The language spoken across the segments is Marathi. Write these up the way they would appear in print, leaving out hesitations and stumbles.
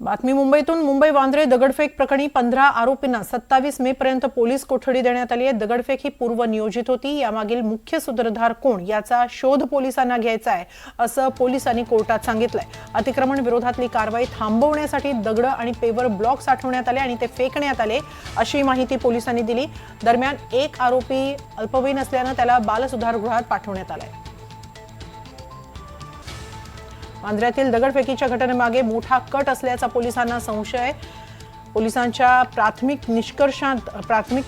बातमी मुंबईतून. मुंबई वांद्रे दगडफेक प्रकरणी 15 आरोपींना 27 मे पर्यंत पोलीस कोठडी देण्यात आली आहे. दगडफेक ही पूर्वनियोजित होती. यामागील मुख्य सूत्रधार कोण याचा शोध पोलिसांना घ्यायचा आहे असं पोलिसांनी कोर्टात सांगितलंय. अतिक्रमण विरोधातली कारवाई थांबवण्यासाठी दगड आणि पेवर ब्लॉक साठवण्यात आले आणि ते फेकण्यात आले अशी माहिती पोलिसांनी दिली. दरम्यान एक आरोपी अल्पवयीन असल्यानं त्याला बालसुधारगृहात पाठवण्यात आलंय. वांद्र्यातील दगडफेकीच्या घटनेमागे मोठा कट असल्याचा पोलिसांना संशय आहे. पोलिसांच्या प्राथमिक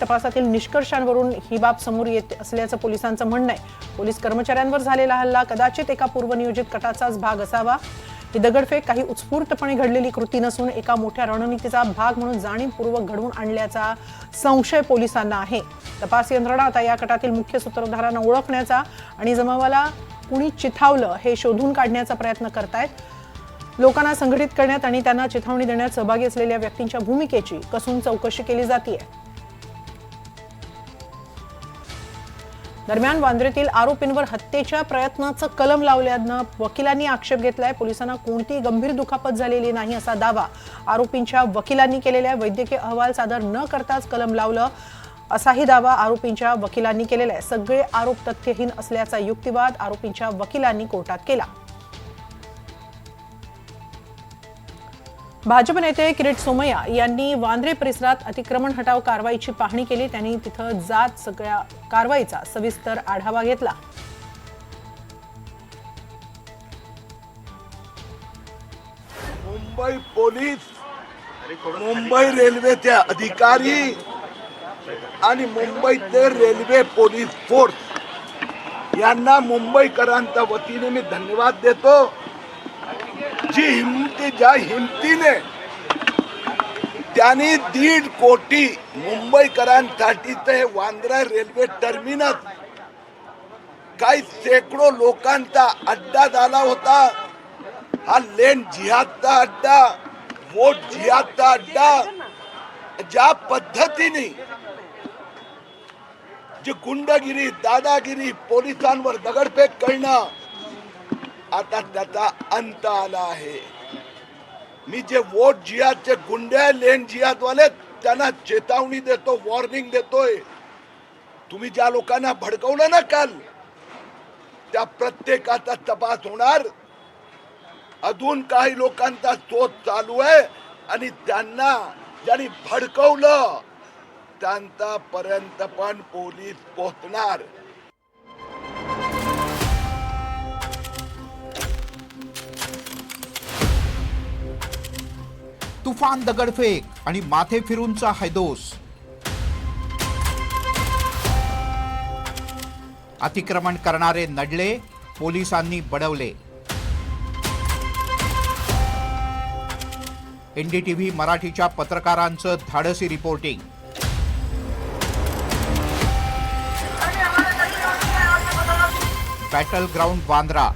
तपासातील निष्कर्षांवरून ही बाब समोर येत असल्याचं पोलिसांचं म्हणणं आहे. पोलीस कर्मचाऱ्यांवर झालेला हल्ला कदाचित एका पूर्वनियोजित कटाचाच भाग असावा. ही दगडफेक काही उत्स्फूर्तपणे घडलेली कृती नसून एका मोठ्या रणनीतीचा भाग म्हणून जाणीवपूर्वक घडवून आणल्याचा संशय पोलिसांना आहे. तपास यंत्रणा आता या कटातील मुख्य सूत्रधारांना ओळखण्याचा आणि जमावाला कुणी चिथावलं हे शोधून काढण्याचा प्रयत्न करतायत. लोकांना संघटित करण्यात आणि त्यांना चिथावणी देण्यात सहभागी असलेल्या व्यक्तींच्या भूमिकेची कसून चौकशी केली जाते. दरम्यान वांद्र्यातील आरोपींवर हत्येच्या प्रयत्नाचं कलम लावल्यानं वकिलांनी आक्षेप घेतलाय. पोलिसांना कोणतीही गंभीर दुखापत झालेली नाही असा दावा आरोपींच्या वकिलांनी केलेला. वैद्यकीय अहवाल सादर न करताच कलम लावलं असाही दावा आरोपींच्या वकिलांनी केलेला आहे. सगळे आरोप तथ्यहीन असल्याचा युक्तिवाद आरोपींच्या वकिलांनी कोर्टात केला. भाजप नेते किरीट सोमय्या यांनी वांद्रे परिसरात अतिक्रमण हटाव कारवाईची पाहणी केली. त्यांनी तिथं जात सगळ्या कारवाईचा सविस्तर आढावा घेतला. मुंबई पोलीस, मुंबई रेल्वेचे अधिकारी आणि मुंबईचे रेल्वे पोलीस फोर्स यांना मुंबईकरांच्या वतीने मी धन्यवाद देतो. ज्या हिमतीने त्यांनी 1.5 कोटी मुंबईकरांसाठी हे वांद्रा रेल्वे टर्मिनस काही शेकडो लोकांचा अड्डा झाला होता. हा लेन जिहादचा अड्डा, वोट जिहादचा अड्डा, ज्या पद्धतीने जी गुंडगिरी, दादागिरी, पोलिसांवर दगडफेक करणं, आता त्याचा अंत आला आहे. मी जे वोट जिहादचे गुंडे, लेन जिहादवाले त्यांना चेतावणी देतो, वॉर्निंग देतोय. तुम्ही ज्या लोकांना भडकवलं ना काल, त्या प्रत्येकाचा तपास होणार. अजून काही लोकांचा शोध चालू आहे आणि त्यांना ज्यांनी भडकवलं त्यांच्यापर्यंत पण पोलीस पोहोचणार. तुफान दगडफेक आणि माथे फिरूनचा हैदोस. अतिक्रमण करणारे नडले, पोलिसांनी बडवले. एनडीटीव्ही मराठीच्या पत्रकारांचं धाडसी रिपोर्टिंग. Battle ground Bandra.